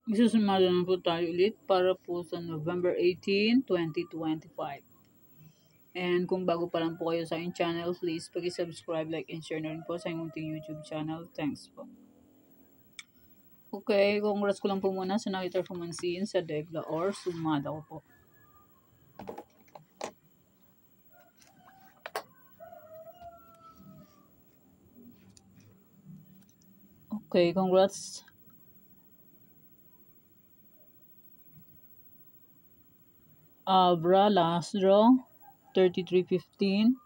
Isusumada na po tayo ulit para po sa November 18, 2025. And kung bago pa lang po kayo sa aking channel, please pag-subscribe, like, and share na rin po sa aking munting YouTube channel. Thanks po. Okay, congrats ko lang po muna sa nakita performancein sa Degla or Sumada ko po. Okay, congrats. Abra, last draw, 3315.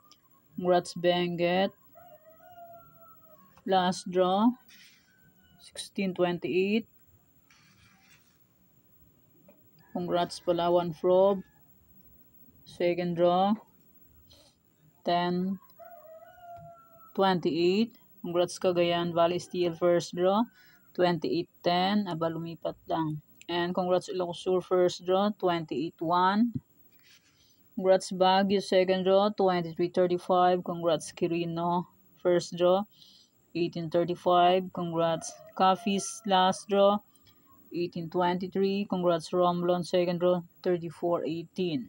Congrats, Benguet. Last draw, 1628. Congrats, Palawan Frob. Second draw, 1028. Congrats, Cagayan Valley Steel. First draw, 2810. Aba, lumipat lang. And congrats, Ilocos Sur. First draw, 281. Congrats, Baguio. Second draw, 2335. Congrats, Quirino. First draw, 1835. Congrats, Coffee's. Last draw, 1823. Congrats, Romblon. Second draw, 3418.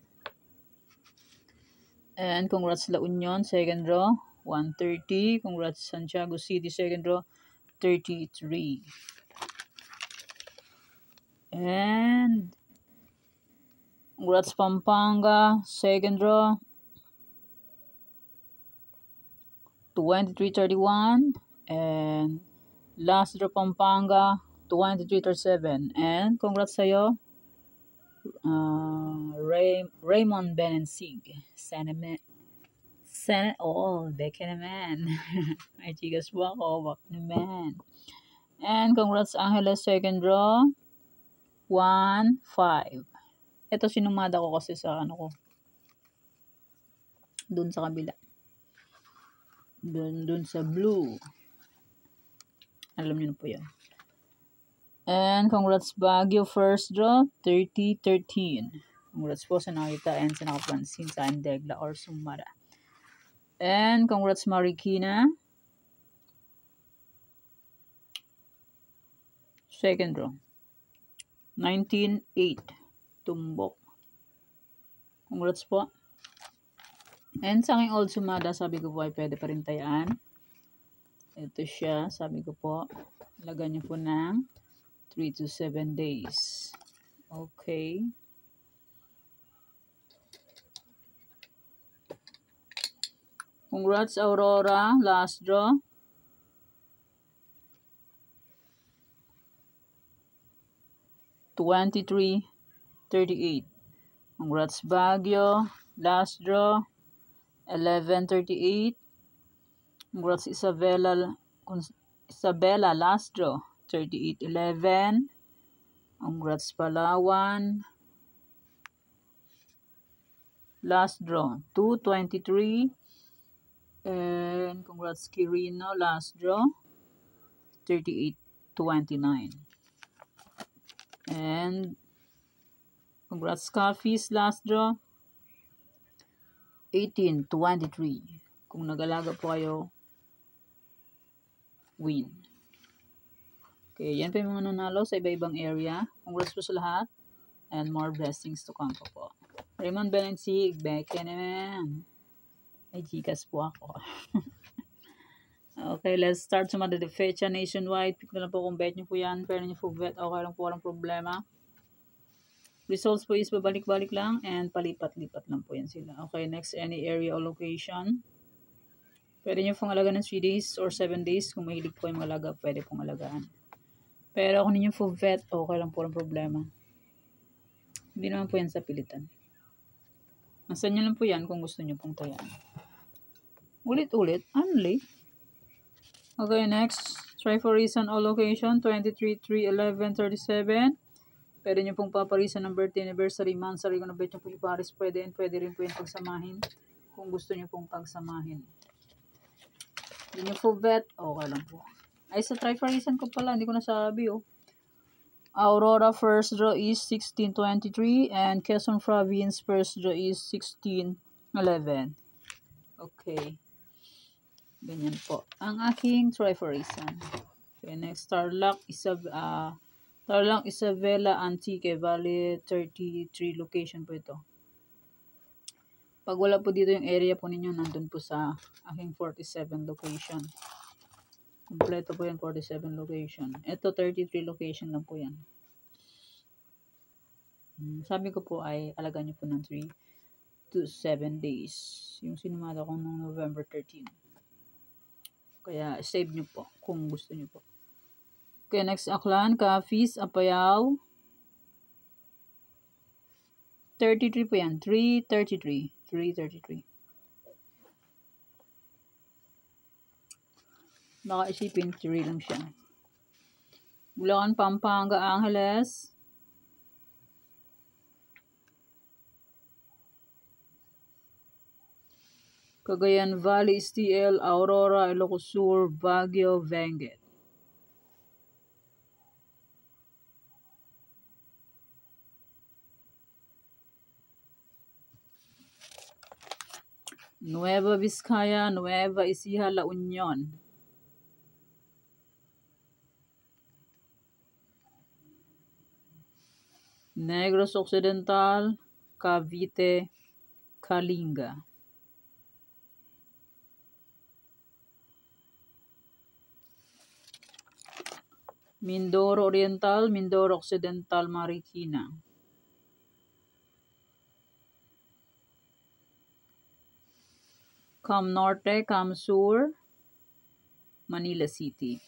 And congrats, La Union. Second draw, 130. Congrats, Santiago City. Second draw, 33. And congrats, Pampanga. Second draw, 2331. And last draw, Pampanga, 2337. And congrats sa'yo, Raymond Benansig. Sana all. Beke naman. Ay, chikas po ako. Bak naman. And congrats, Angeles. Second draw, 1-5. Ito sinumada ko kasi sa ano ko. Doon sa kabila. Doon sa blue. Alam niyo na po yan. And congrats, Baguio. First draw, 30-13. Congrats po sa nakita and sa nakapansin sa Degla or Sumada. And congrats, Marikina. Second draw, 19-8. Tumbok. Congrats po. And sa aking old Sumada, sabi ko po ay pwede pa rin tayaan. Ito siya, sabi ko po. Lagyan niyo po ng 3 to 7 days. Okay. Congrats, Aurora. Last draw. 2338. Congrats, Baguio. Last draw, 1138. Congrats, Isabela. Last draw, 3811. Congrats, Palawan. Last draw, 223. And congrats, Quirino. Last draw, 3829. And congrats, Coffee's. Last draw, 1823. Kung nag-alaga po kayo, win. Okay, yan pa yung mga nanalo sa iba-ibang area. Congrats po sa lahat. And more blessings to come po. Raymond Benansig, Beke naman. Ay, chikas po ako. Okay, let's start sa the fecha nationwide. Pick na lang po kung bet nyo po yan. Pero nyo po bet, okay lang po, walang problema. Results po is babalik-balik lang and palipat-lipat lang po yan sila. Okay, next, any area or location. Pwede nyo pong alagaan ng 3 days or 7 days. Kung mahilig po yung malaga, pwede pong alagaan. Pero kung ninyo po vet, okay lang po, walang problema. Hindi naman po yan sa pilitan. Nasa nyo lang po yan kung gusto nyo pong tayaan. Ulit-ulit, only. Okay, next. Try for reason or location, 23, 3, 11, 37. Pwede nyo pong paparisan ng birthday, anniversary, month, sarili ko na bet nyo po iparis. Pwede rin po yung pagsamahin. Kung gusto nyo pong pagsamahin. Hindi nyo po vet, okay lang po. Ay, sa try for reason ko pala, hindi ko nasabi, oh. Aurora first draw is 1623 and Quezon Province first draw is 1611. Okay. Ganyan po ang aking try for reason. Okay, next, Tarlac, Tarlac Isabela Antique Valley 33 location po ito. Pag wala po dito yung area po ninyo, nandun po sa aking 47 location. Kompleto po yan, 47 location. Ito 33 location lang po yan. Sabi ko po ay alagaan nyo po ng 3 to 7 days. Yung sinumada ko noong November 13. Kaya save nyo po kung gusto nyo po. Okay, next Aklan, Cafis, Apayao. 33 po yan. 333. 333. Baka isipin 3 lang siya. Bulacan, Pampanga, Angeles. Cagayan Valley, STL, Aurora, Ilocos Sur, Baguio, Benguet. Nueva Vizcaya, Nueva Ecija, La Union. Negros Occidental, Cavite, Kalinga. Mindoro Oriental, Mindoro Occidental, Marikina. Cam Norte, Cam Sur, Manila City.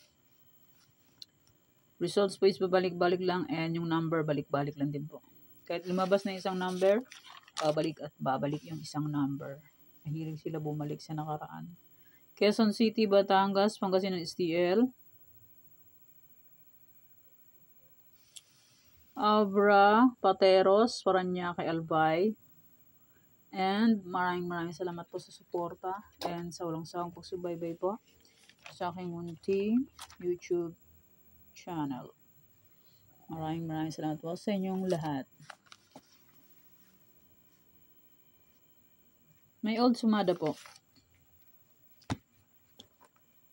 Results po is babalik-balik lang and yung number balik-balik lang din po. Kahit lumabas na isang number, babalik at babalik yung isang number. Mahilig sila bumalik sa nakaraan. Quezon City, Batangas, Pangasinan STL. Abra, Pateros, Parañaque, Albay. And maraming salamat po sa suporta and sa walang sawang pagsubaybay po sa aking munting YouTube channel. Maraming salamat po sa inyong lahat. May old sumada po.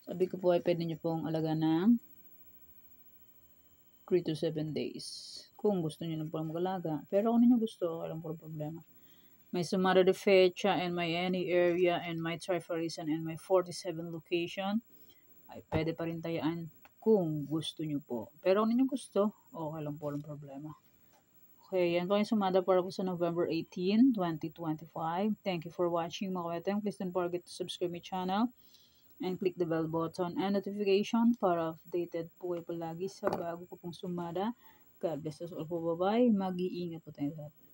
Sabi ko po ay pwede nyo pong alaga ng 3 to 7 days. Kung gusto nyo lang po mag-alaga. Pero kung nyo gusto, walang po problema. May sumada de fecha and may any area and may trifarisan and may 47 location. Ay pwede pa rin tayaan kung gusto nyo po. Pero kung nyo gusto, okay lang po, walang problema. Okay, yan po yung sumada para po sa November 18, 2025. Thank you for watching mga kaweteng. Please don't forget to subscribe my channel and click the bell button and notification para updated po kayo palagi sa bago ko pong sumada. God bless us all po. Bye-bye. Mag-iingat po tayo lahat.